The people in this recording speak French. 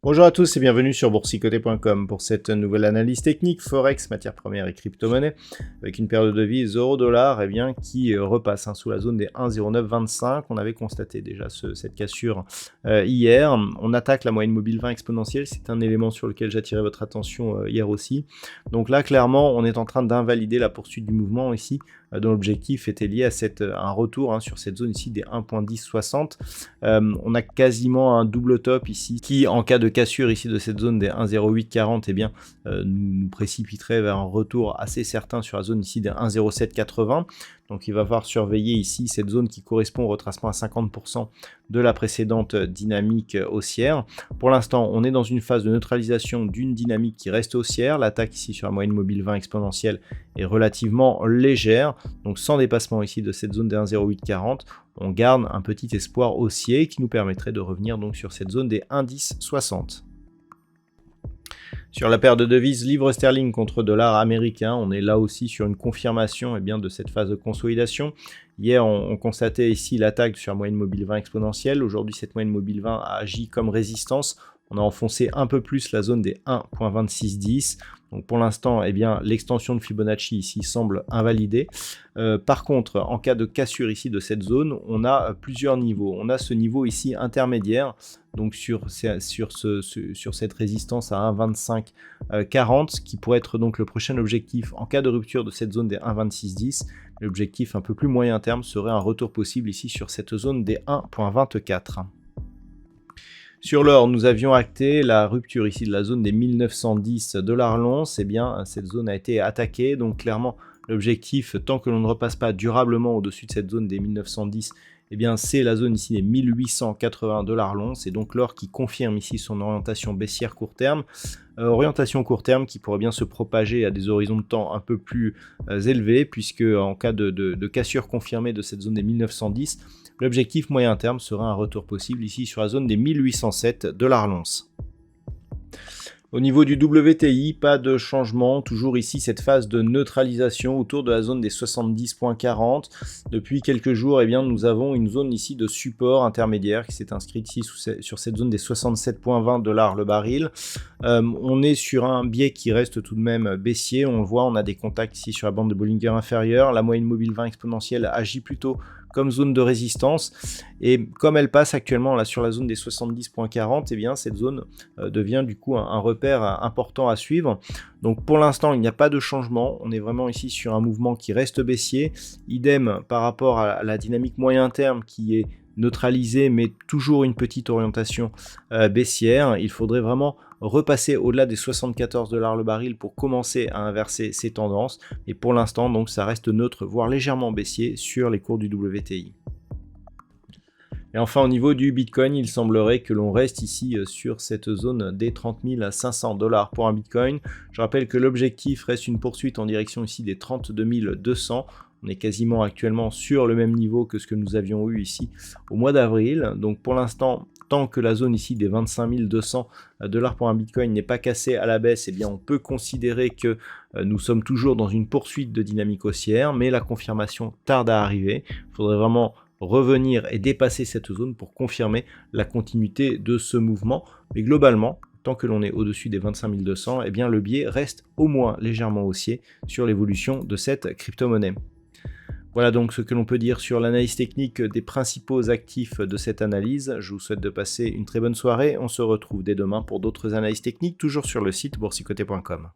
Bonjour à tous et bienvenue sur boursicoté.com pour cette nouvelle analyse technique Forex, matières premières et crypto-monnaies avec une paire de devises euro-dollar qui repasse sous la zone des 1,0925. On avait constaté déjà cette cassure hier. On attaque la moyenne mobile 20 exponentielle, c'est un élément sur lequel j'attirais votre attention hier aussi. Donc là clairement on est en train d'invalider la poursuite du mouvement ici, dont l'objectif était lié à un retour sur cette zone ici des 1.1060. On a quasiment un double top ici qui, en cas de cassure ici de cette zone des 1.0840, nous précipiterait vers un retour assez certain sur la zone ici des 1.0780. Donc il va falloir surveiller ici cette zone qui correspond au retracement à 50% de la précédente dynamique haussière. Pour l'instant, on est dans une phase de neutralisation d'une dynamique qui reste haussière. L'attaque ici sur la moyenne mobile 20 exponentielle est relativement légère. Donc sans dépassement ici de cette zone des 1.0840, on garde un petit espoir haussier qui nous permettrait de revenir donc sur cette zone des 1.1060. Sur la paire de devises livre sterling contre dollar américain, on est là aussi sur une confirmation de cette phase de consolidation. Hier, on constatait ici l'attaque sur la moyenne mobile 20 exponentielle. Aujourd'hui, cette moyenne mobile 20 a agi comme résistance. On a enfoncé un peu plus la zone des 1.2610. Donc pour l'instant, l'extension de Fibonacci ici semble invalidée. Par contre, en cas de cassure ici de cette zone, on a plusieurs niveaux. On a ce niveau ici intermédiaire, donc sur cette résistance à 1.2540, qui pourrait être donc le prochain objectif en cas de rupture de cette zone des 1.2610. L'objectif un peu plus moyen terme serait un retour possible ici sur cette zone des 1.24. Sur l'or, nous avions acté la rupture ici de la zone des 1910 $ l'once. Cette zone a été attaquée. Donc clairement, l'objectif, tant que l'on ne repasse pas durablement au-dessus de cette zone des 1910, c'est la zone ici des 1880 $ l'once. Et donc l'or qui confirme ici son orientation baissière court terme. Orientation court terme qui pourrait bien se propager à des horizons de temps un peu plus élevés, puisque en cas de cassure confirmée de cette zone des 1910, l'objectif moyen terme sera un retour possible ici sur la zone des 1807 $ l'once. Au niveau du WTI, pas de changement, toujours ici cette phase de neutralisation autour de la zone des 70.40. Depuis quelques jours, nous avons une zone ici de support intermédiaire qui s'est inscrite ici sur cette zone des 67.20 $ le baril. On est sur un biais qui reste tout de même baissier, on le voit, on a des contacts ici sur la bande de Bollinger inférieure, la moyenne mobile 20 exponentielle agit plutôt comme zone de résistance, et comme elle passe actuellement là sur la zone des 70.40, cette zone devient du coup un repère important à suivre. Donc pour l'instant il n'y a pas de changement, on est vraiment ici sur un mouvement qui reste baissier, idem par rapport à la dynamique moyen terme qui est neutralisée mais toujours une petite orientation baissière. Il faudrait vraiment repasser au-delà des 74 $ le baril pour commencer à inverser ces tendances, et pour l'instant donc ça reste neutre voire légèrement baissier sur les cours du WTI. Et enfin au niveau du Bitcoin, il semblerait que l'on reste ici sur cette zone des 30 500 $ pour un Bitcoin. Je rappelle que l'objectif reste une poursuite en direction ici des 32 200. On est quasiment actuellement sur le même niveau que ce que nous avions eu ici au mois d'avril. Donc pour l'instant, tant que la zone ici des 25 200 $ pour un Bitcoin n'est pas cassée à la baisse, on peut considérer que nous sommes toujours dans une poursuite de dynamique haussière, mais la confirmation tarde à arriver. Il faudrait vraiment revenir et dépasser cette zone pour confirmer la continuité de ce mouvement. Mais globalement, tant que l'on est au-dessus des 25 200, le biais reste au moins légèrement haussier sur l'évolution de cette crypto-monnaie. Voilà donc ce que l'on peut dire sur l'analyse technique des principaux actifs de cette analyse. Je vous souhaite de passer une très bonne soirée. On se retrouve dès demain pour d'autres analyses techniques, toujours sur le site boursicoté.com.